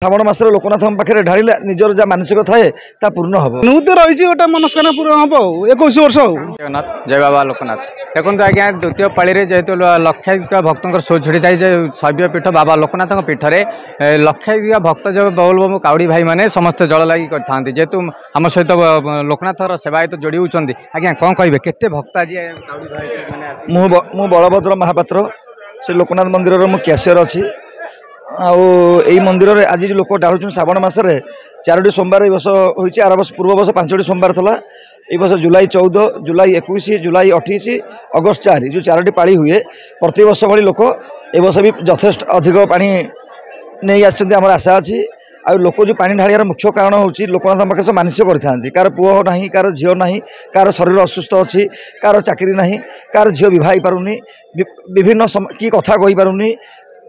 श्रावण मास लोकनाथ पाखे ढाड़िले निजर जहाँ मानसिक थाए ता पूर्ण हम अनुमति रही गोटे मनस्कामना पूर्ण हम 21 वर्ष जगन्नाथ जय बाबा लोकनाथ देखो आज्ञा द्वितीय पाड़ी जेहेतु लक्षाधिक भक्तों शो छुड़ी थाई शैव पीठ बाबा लोकनाथ पीठ में लक्षाधिक भक्त जो बोलबम काउड़ी भाई मैंने समस्त जल लगी करते जेहेतु आम सहित लोकनाथ सेवायत जोड़ी होती आज्ञा कौन कहे केते भक्त आज काउड़ी भाई मु बलभद्र महापात्र से लोकनाथ मंदिर मु कैशियर अच्छी आई मंदिर में आज लोक डालुन श्रावण मसरे 4टी सोमवार ए वर्ष होती आर वर्ष पूर्व वर्ष 5टी सोमवार था ये वर्ष जुलाई 14 जुलाई 21 जुलाई 28 अगस्त 4 जो 4टी पाली हुए प्रति वर्ष भाई लोक ए वर्ष भी यथेष्ट अधिक पानी नहीं आम आशा अच्छी आ लोक जो पानी ढाड़ियार मुख्य कारण हूँ लोकनाथ पाखे सब मानसिक करते कार पुओ ना कार झील ना कार शरीर असुस्थ अच्छी कार चाकरी ना कार झील बह पारुनी विभिन्न कि कथा कही पारुनी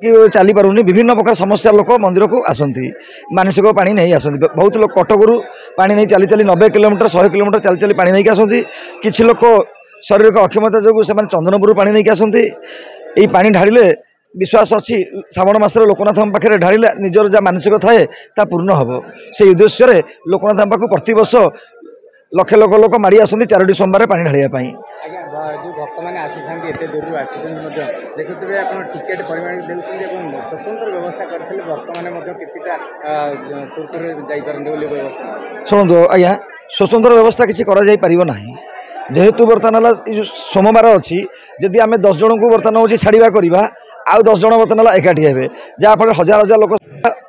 कि चली पारुनी विभिन्न प्रकार समस्या लोक मंदिर को आसती मानसिक पानी नहीं आसती बहुत लोग कटकू पानी नहीं चली चली 90 किलोमीटर 100 किलोमीटर चली चली पानी नहीं आसती किसी लोक शरीर को अक्षमता जो से चंदनपुर पानी नहीं आसती यही पानी ढाड़िले विश्वास अच्छी श्रावण मास लोकनाथ पाखे ढाड़िले निजर जहाँ मानसिक थाए ता पूर्ण हम से उद्देश्य लोकनाथ पाक प्रति वर्ष लक्ष लक्ष लोक माड़ी आसती 4टी सोमवार पानी ढालिया जो भक्त मैंने आसी दूर देखुए आप टिकेट परिमाण देखते स्वतंत्र व्यवस्था करते भक्त मैंने शुणु आज्ञा स्वतंत्र व्यवस्था किसी कर जेहेतु बर्तमान जो सोमवार अच्छी जदि आम 10 जन को बर्तमान हूँ छाड़ा करवा आउ 10 जन बर्तमान एकाठी हे जहाँफल हजार हजार लोक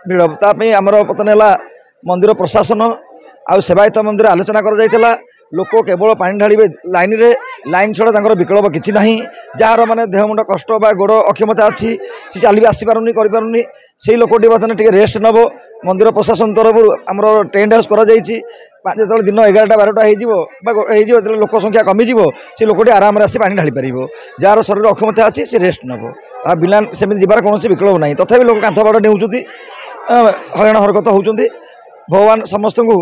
भिड़ तापाई आमर बर्तमान है मंदिर प्रशासन आउ सेवायत मंदिर आलोचना कर लोक केवल पानी ढाड़े लाइन रे लाइन छड़ा विकल्प किसी ना जार मैंने देह मुंड कष्ट बा गोड़ अक्षमता अच्छी सी चल आसपारूनी करें से लोकटी बर्तमान टे रेस्ट नब मंदिर प्रशासन तरफ आम टेंट हाउस कर जो दिन 11-12 हो लोक संख्या कमिज से लोकटी आराम आसी पानी ढाली पार जार शरीर अक्षमता अच्छी से रेस्ट नब आ बिना सेमती जीवार कौन विकल्प ना तथापि लोक कांथ बाड़ डेउंट हईराण हरकत होती भगवान समस्त को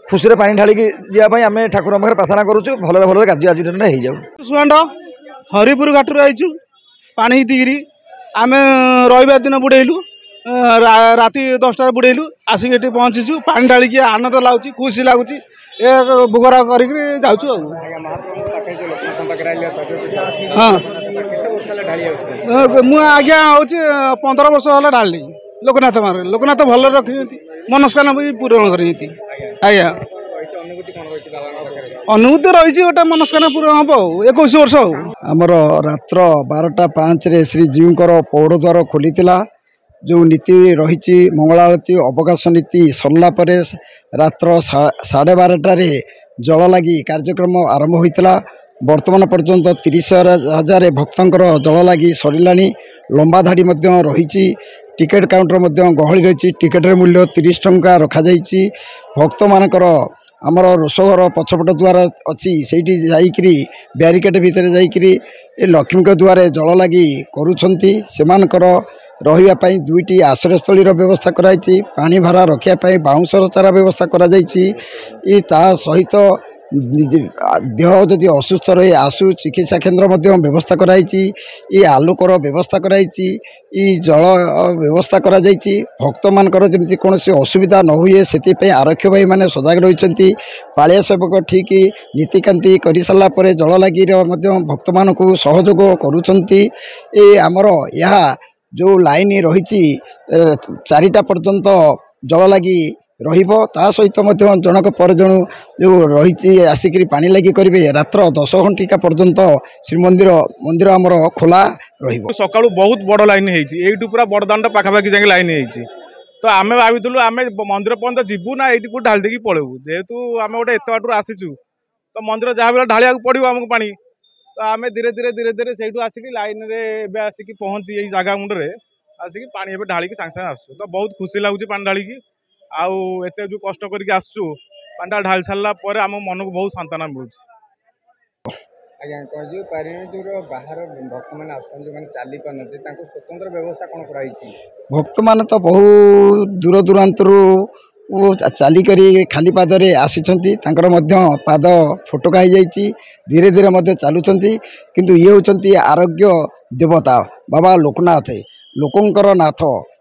खुशी रे पानी ढालिकी जावाई आम ठाकुर पाखे प्रार्थना करुचु भल भल कार्य आज दिन हो सुआंड हरिपुर घाटू आईचु पानी हितिकी आम रविवार दिन बुड़ेलु राति 10टार बुड़ेलु आसिक ये पहुँचीचु पानी ढालिकी आनंद लगुच खुशी लगुच भोगरा कर आज्ञा हूँ 15 वर्ष है ढाली लोकनाथ मार लोकनाथ भल रखी मनस्कामना भी पूरण कर आज्ञा अनुभूति रही गोटे मनस्कामना पूर्ण हम 21 वर्ष आमर रात्र 12:05 श्रीजीवर पौड़ द्वार खोली जो नीति रही मंगला आरती अवकाश नीति सरला रात्र 12:30 जल लगी कार्यक्रम आरंभ होता वर्तमान पर्यंत 30,000 भक्तर जल लगी सरला लंबा धाड़ी रही टिकेट काउंटर गहली रही टिकेट मूल्य 30 टंका रखी भक्त मानकर आमर रोषघर पछपट द्वार अच्छी से ब्यारिकेड भितर जाकरी लक्ष्मी द्वारे जल लगी करुँच रही 2टी आश्रयस्थल व्यवस्था कराई पानी भारा रखापी बाउंसर चारा व्यवस्था करा सहित देह जदि असुस्थ रहे आसु चिकित्सा केन्द्र व्यवस्था कराई आलोकर व्यवस्था कराई जल व्यवस्था करा भक्त मानकर जमी कौन असुविधा न हुए से आरक्षी भाई मैंने सजग रही पालिया सेवक ठीक नीतिकांति कर सारापर जल लगी भक्त मान को सहयोग करमर यह जो लाइन रही 4टा पर्यंत जल लगी ता सहित जनक पर जन जो रही आसिक पानी लगी करेंगे रात्र 10 घंटिका पर्यंत श्रीमंदिर मंदिर आमर खोला सका बहुत बड़ लाइन हो पूरा बड़दान पाखापाखि जाए लाइन हो तो आम भाविलु आम मंदिर पर्यंत जीवु ना ये ढाल देकी पलू जेहेतु आम गोटे एत बाटू आसीचु तो मंदिर जहाँ भी ढालिया पड़ो आमको पानी तो आम धीरे धीरे धीरे धीरे से आसिक लाइन रे आसिक पहुँची यही जगह मुंडे आसिक पानी ढालिकी सागे सागे आसु तो बहुत खुशी लगुच पानी ढालिकी आउ एते जो कष्ट करके आसचु पानी ढाल सारा पर आम मन को बहुत सांत्वना मिलूँ आज्ञा जो पारिणीपुर बाहर भक्त मैंने आसने चली पारती स्वतंत्र व्यवस्था कौन कराई भक्त मान तो बहुत दूर दूरांतरू चलिक खाली पादरे आसी पाद फोटका हो धीरे धीरे चलुंट किंतु ये होती आरोग्य देवता बाबा लोकनाथ लोकंकर नाथ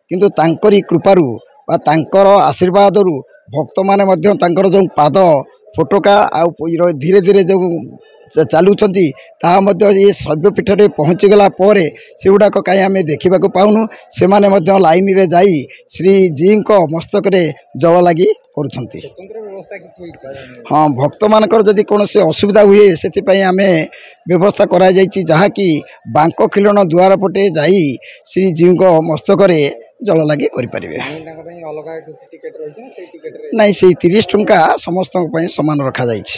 किंतु तांकरी कृपारू ବା ତାଙ୍କର ଆଶୀର୍ବାଦରୁ ଭକ୍ତମାନେ ମଧ୍ୟ ତାଙ୍କର ଯେଉଁ ପାଦ ଫୋଟକା ଆଉ ଧୀରେ ଧୀରେ ଯେଉଁ ଚାଲୁଛନ୍ତି ତାହା ମଧ୍ୟ ଏ ଶୈବପୀଠରେ ପହଞ୍ଚିଗଲା ପରେ ସେଗୁଡ଼ାକ କାହିଁ ଆମେ ଦେଖିବାକୁ ପାଉନୁ। ସେମାନେ ମଧ୍ୟ ଲାଇନରେ ଯାଇ ଶ୍ରୀଜୀଙ୍କ ମସ୍ତକରେ ଜଳ ଲାଗି କରୁଛନ୍ତି। ହଁ, ଭକ୍ତମାନଙ୍କର ଯଦି କୌଣସି ଅସୁବିଧା ହୁଏ ସେଥିପାଇଁ ଆମେ ବ୍ୟବସ୍ଥା କରାଯାଇଛି, ଯାହାକି ବାଙ୍କ ଖିଲଣ ଦୁଆର ପଟେ ଯାଇ ଶ୍ରୀଜୀଙ୍କ ମସ୍ତକରେ ଜଳ ଲାଗି କରିପାରିବେ। ନାଇଁ, ସେଇ 30 ଟଙ୍କା ସମସ୍ତଙ୍କ ପାଇଁ ସମାନ ରଖାଯାଇଛି।